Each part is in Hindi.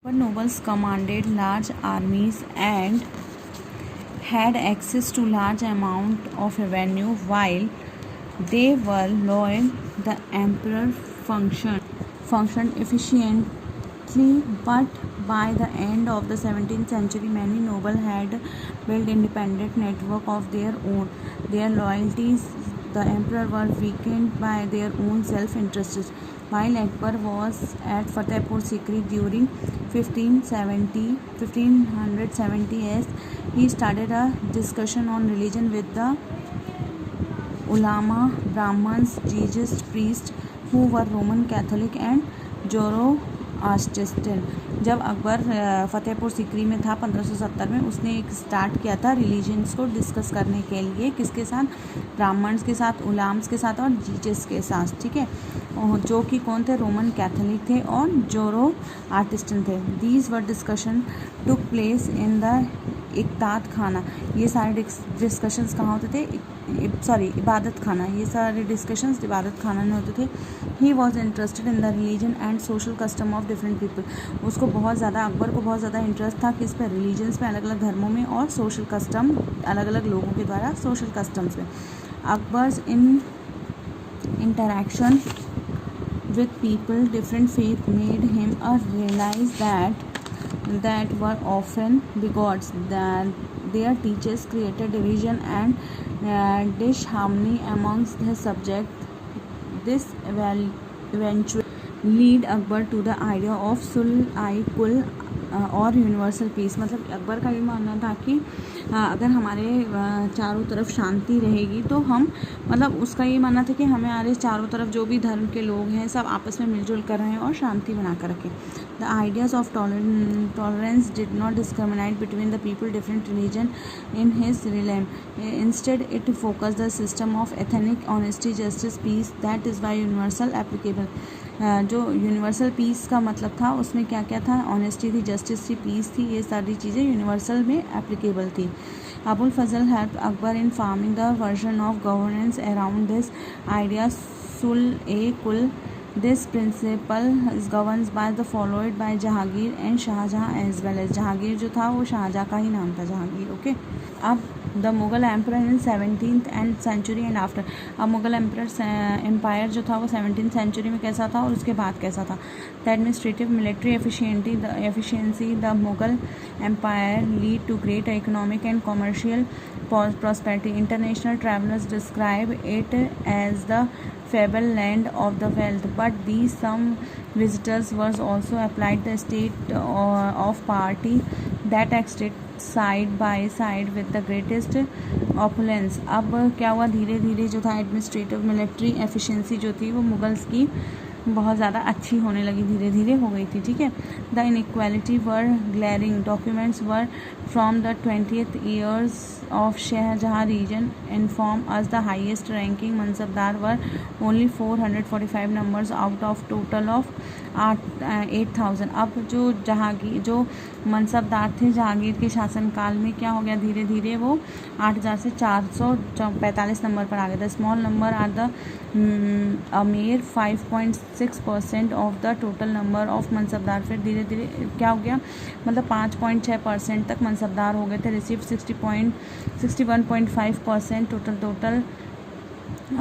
But nobles commanded large armies and had access to large amount of revenue. While they were loyal, the emperor functioned efficiently, but by the end of the 17th century, many nobles had built independent network of their own. Their loyalties the emperor were weakened by their own self-interests. While Akbar was at Fatehpur Sikri during 1570s, he started a discussion on religion with the ulama, Brahmins, Jesus, priests who were Roman Catholic and Zoroastrian. जब अकबर फ़तेहपुर सीकरी में था 1570 में, उसने एक स्टार्ट किया था रिलीजन्स को डिस्कस करने के लिए, किसके साथ? ब्राह्मण्स के साथ, उलाम्स के साथ और जीजस के साथ, ठीक है, जो कि कौन थे? रोमन कैथोलिक थे और ज़ोरोआस्ट्रियन थे. These were discussion took place in the इक्तात खाना. ये सारे डिस्कशंस कहाँ होते थे? इबादत खाना. ये सारे डिस्कशंस इबादत खाना में होते थे. He was interested in the religion and social custom of different people. उसको बहुत ज़्यादा, अकबर को बहुत ज़्यादा इंटरेस्ट था किस पे? रिलीजन्स पे, अलग अलग धर्मों में, और सोशल कस्टम, अलग अलग लोगों के द्वारा सोशल कस्टम्स में. अकबर्स इन interaction with people different faith made him realize that were often bigots, that their teachers created division and disharmony amongst his subjects. This eventually lead Akbar to the idea of sul-i-kul और यूनिवर्सल पीस. मतलब अकबर का ये मानना था कि अगर हमारे चारों तरफ शांति रहेगी तो हम, मतलब उसका ये मानना था कि हमें हमारे चारों तरफ जो भी धर्म के लोग हैं सब आपस में मिलजुल कर रहें और शांति बना कर रखें. The ideas of tolerance did not discriminate between the people different religion in his realm. Instead it focus the system of ethnic honesty justice peace that is why universal applicable. जो यूनिवर्सल पीस का मतलब था उसमें क्या क्या था? ऑनेस्टी थी, जस्टिस थी, पीस थी, ये सारी चीज़ें यूनिवर्सल में एप्लीकेबल थी. Abul Fazal help Akbar in forming the version of governance around this idea Sulh-e-Kul. This principle is governed by the followed by Jahangir and Shah Jahan as well as. Jahangir जो था वो शाहजहां का ही नाम था, जहांगीर. ओके. अब the Mughal empire in 17th and century and after. अब मुगल एम्पायर जो था वो 17th सेंचुरी में कैसा था और उसके बाद कैसा था? The administrative military efficiency the Mughal empire lead to great economic and commercial prosperity. International travelers describe it as the fable land of the wealth, but these some visitors was also applied the state of party that existed side by side with the greatest opulence. अब क्या हुआ? धीरे धीरे जो था एडमिनिस्ट्रेटिव मिलिट्री एफिशिएंसी जो थी वो मुगल्स की बहुत ज़्यादा अच्छी होने लगी, धीरे धीरे हो गई थी, ठीक है. The inequality were glaring. Documents were from the 20th years of Shahjahan reign inform us the highest ranking mansabdar were only 445 numbers out of total of 8,000. अब जो मनसबदार थे जहांगीर के शासनकाल में क्या हो गया? धीरे धीरे वो 8,000 से 445 नंबर पर आ गए. The small number are the mere 5.6% of the total number of mansabdar. फिर धीरे धीरे क्या हो गया? मतलब 5.6% तक मनसबदार हो गए थे. Receive 61.5% total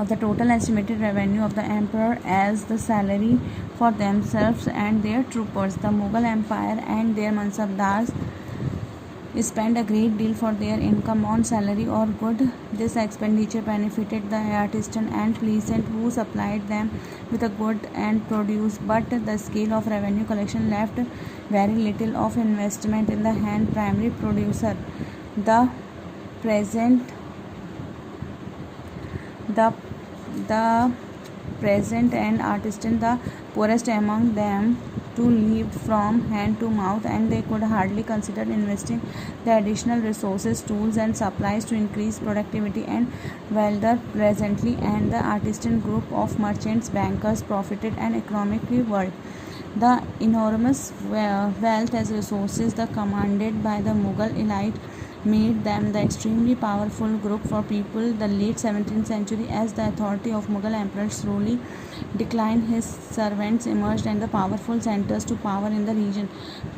of the total estimated revenue of the emperor as the salary for themselves and their troopers. The Mughal Empire and their mansabdars spent a great deal for their income on salary or good. This expenditure benefited the artisan and peasant who supplied them with a good and produce, but the scale of revenue collection left very little of investment in the hand primary producer. The peasant and artisan, the poorest among them, to live from hand to mouth, and they could hardly consider investing the additional resources, tools and supplies to increase productivity and wealth. Presently, and the artisan group of merchants, bankers profited and economically world. The enormous wealth as resources the commanded by the Mughal elite made them the extremely powerful group for people. The late 17th century, as the authority of Mughal emperors slowly declined, his servants emerged and the powerful centers to power in the region.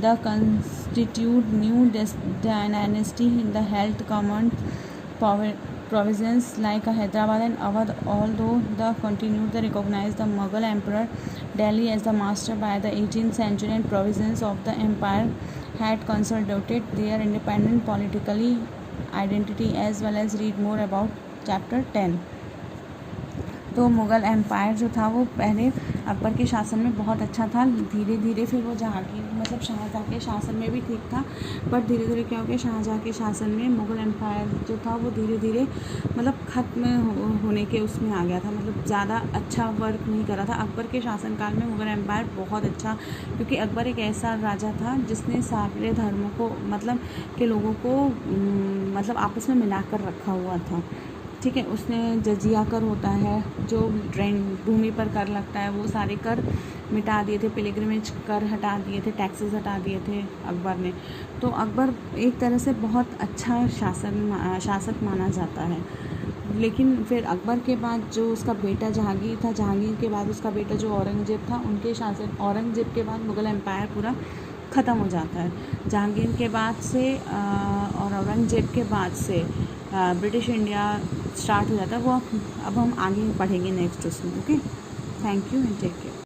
The constitute new dynasty in the held command provinces like Hyderabad and Awadh, although they continued to recognize the Mughal emperor Delhi as the master by the 18th century, and provinces of the empire had consolidated their independent political identity as well. as read more about chapter 10. तो मुग़ल एम्पायर जो था वो पहले अकबर के शासन में बहुत अच्छा था, धीरे धीरे फिर वो जहांगीर मतलब शाहजहाँ के शासन में भी ठीक था, बट धीरे धीरे क्या हो गया, शाहजहाँ के शासन में मुग़ल एम्पायर जो था वो धीरे धीरे मतलब ख़त्म होने के उसमें आ गया था, मतलब ज़्यादा अच्छा वर्क नहीं कर रहा था। अकबर के शासनकाल में मुग़ल एम्पायर बहुत अच्छा, क्योंकि अकबर एक ऐसा राजा था जिसने सारे धर्मों को मतलब के लोगों को मतलब आपस में मिलाकर रखा हुआ था, ठीक है। उसने जजिया कर होता है जो भूमि पर कर लगता है, वो सारे कर मिटा दिए थे, पिलग्रिमेज कर हटा दिए थे, टैक्सेस हटा दिए थे अकबर ने। तो अकबर एक तरह से बहुत अच्छा शासक माना जाता है। लेकिन फिर अकबर के बाद जो उसका बेटा जहांगीर था, जहांगीर के बाद उसका बेटा जो औरंगज़ेब था, उनके शासन औरंगज़ेब के बाद मुग़ल एम्पायर पूरा ख़त्म हो जाता है। जहांगीर के बाद से और औरंगज़ेब के बाद से ब्रिटिश इंडिया स्टार्ट हो जाता है। वो अब हम आगे पढ़ेंगे नेक्स्ट उसमें। Okay, thank you and take care.